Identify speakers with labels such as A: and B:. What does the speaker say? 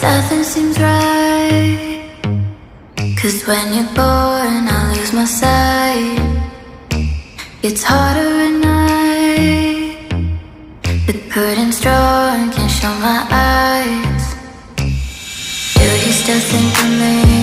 A: Nothing seems right, 'cause when you're born I lose my sight. It's harder at night, but putting strong can't show my eyes. Do you still think of me?